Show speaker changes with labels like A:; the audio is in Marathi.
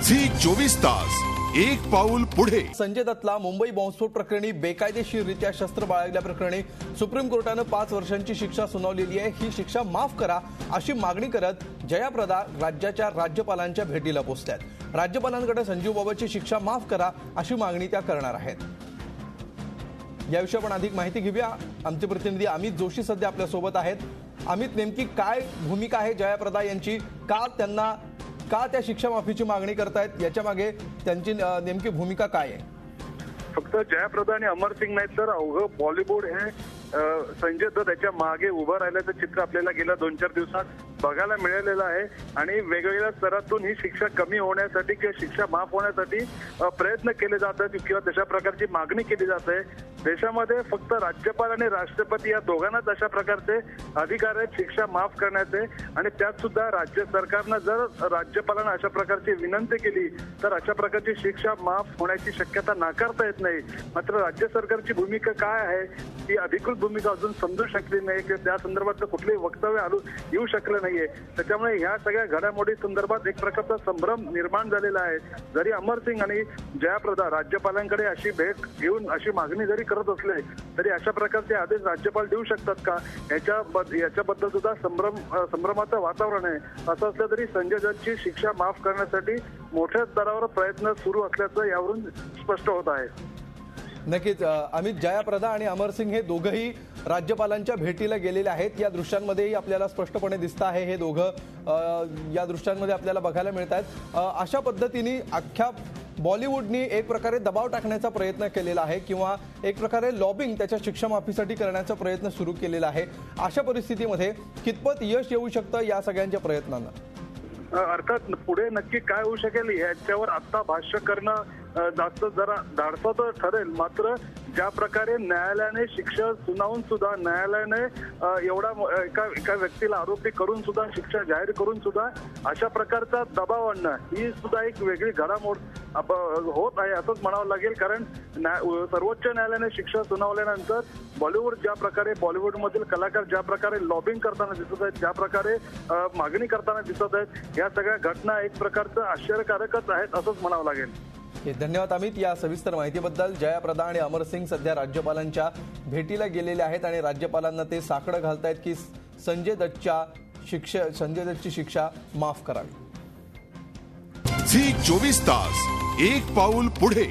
A: झी 24 तास एक पाऊल पुढे।
B: संजय दत्तला मुंबई बॉम्बस्फोट प्रकरणी बेकायदेशीररित्या शस्त्र बाळगल्याप्रकरणी सुप्रीम कोर्टाने 5 वर्षांची शिक्षा सुनावलेली आहे। ही शिक्षा माफ करा अशी मागणी करत जयाप्रदा राज्याच्या राज्यपालांच्या भेटीला पोहोचल्यात। राज्यपालांकडे संजीव बाबाची शिक्षा माफ करा अशी मागणी त्या करणार आहेत। याविषयी आपण अधिक माहिती घेऊया। आमचे प्रतिनिधी अमित जोशी सध्या आपल्या सोबत आहेत। अमित, नेमकी काय भूमिका आहे जयाप्रदा यांची? का त्या शिक्षा माफीची मागणी करतायत? याच्या मागे त्यांची नेमकी भूमिका काय आहे?
C: फक्त जयाप्रदा आणि अमर सिंग नाही तर अवघं बॉलिवूड हे संजय दत्त याच्या मागे उभं राहिल्याचं चित्र आपल्याला गेल्या 2-4 दिवसात बघायला मिळालेलं आहे। आणि वेगवेगळ्या स्तरातून ही शिक्षा कमी होण्यासाठी किंवा शिक्षा माफ होण्यासाठी प्रयत्न केले जात आहेत किंवा तशा प्रकारची मागणी केली जात आहे। देशामध्ये फक्त राज्यपाल आणि राष्ट्रपती या दोघांनाच अशा प्रकारचे अधिकार आहेत शिक्षा माफ करण्याचे। आणि त्यात सुद्धा राज्य सरकारनं जर राज्यपालांना अशा प्रकारची विनंती केली तर अशा प्रकारची शिक्षा माफ होण्याची शक्यता नाकारता येत नाही। मात्र राज्य सरकारची भूमिका काय आहे ती अधिकृत भूमिका अजून समजू शकली नाही किंवा त्या संदर्भात कुठलेही वक्तव्य येऊ शकलं नाहीये। त्याच्यामुळे ह्या सगळ्या घडामोडी संदर्भात एक प्रकारचा संभ्रम निर्माण झालेला आहे। जरी अमर सिंग आणि जयाप्रदा राज्यपालांकडे अशी भेट घेऊन अशी मागणी जरी करत असले तरी अशा प्रकारचे आदेश राज्यपाल देऊ शकतात का याच्याबद्दल सुद्धा संभ्रमाचं वातावरण आहे। असं असलं तरी संजय दत्तची शिक्षा माफ करण्यासाठी मोठ्या स्तरावर प्रयत्न सुरू असल्याचं यावरून स्पष्ट होत आहे।
B: नक्कीच अमित, जयाप्रदा आणि अमर सिंग हे दोघंही राज्यपालांच्या भेटीला गेलेले आहेत। या दृश्यांमध्येही आपल्याला स्पष्टपणे दिसत आहे हे दोघं या दृश्यांमध्ये आपल्याला बघायला मिळत आहेत। अशा पद्धतीने अख्ख्या बॉलिवूडनी एक प्रकारे दबाव टाकण्याचा प्रयत्न केलेला आहे किंवा एक प्रकारे लॉबिंग त्याच्या शिक्षा माफीसाठी करण्याचा प्रयत्न सुरू केलेला आहे। अशा परिस्थितीमध्ये कितपत यश येऊ शकतं या सगळ्यांच्या प्रयत्नांना?
C: अर्थात पुढे नक्की काय होऊ शकेल याच्यावर आता भाष्य करणं जास्त जरा धाडसाचं ठरेल। मात्र ज्या प्रकारे न्यायालयाने शिक्षा सुनावून सुद्धा न्यायालयाने एवढा एका व्यक्तीला आरोपी करून सुद्धा शिक्षा जाहीर करून सुद्धा अशा प्रकारचा दबाव आणणं ही सुद्धा एक वेगळी घडामोड होत आहे असंच म्हणावं लागेल। कारण सर्वोच्च न्यायालयाने शिक्षा सुनावल्यानंतर बॉलिवूडमधील कलाकार ज्या प्रकारे लॉबिंग करताना दिसत आहेत, ज्या प्रकारे मागणी करताना दिसत आहेत, या सगळ्या घटना एक प्रकारचं आश्चर्यकारकच आहेत असंच म्हणावं लागेल।
B: धन्यवाद अमित या सविस्तर माहितीबद्दल। जयाप्रदा आणि अमर सिंग सध्या राज्यपालांच्या भेटीला गेलेले आहेत आणि राज्यपालांना ते साकडं घालतायत की संजय दत्तची शिक्षा माफ करावी।
A: झी 24 तास एक पाऊल पुढे।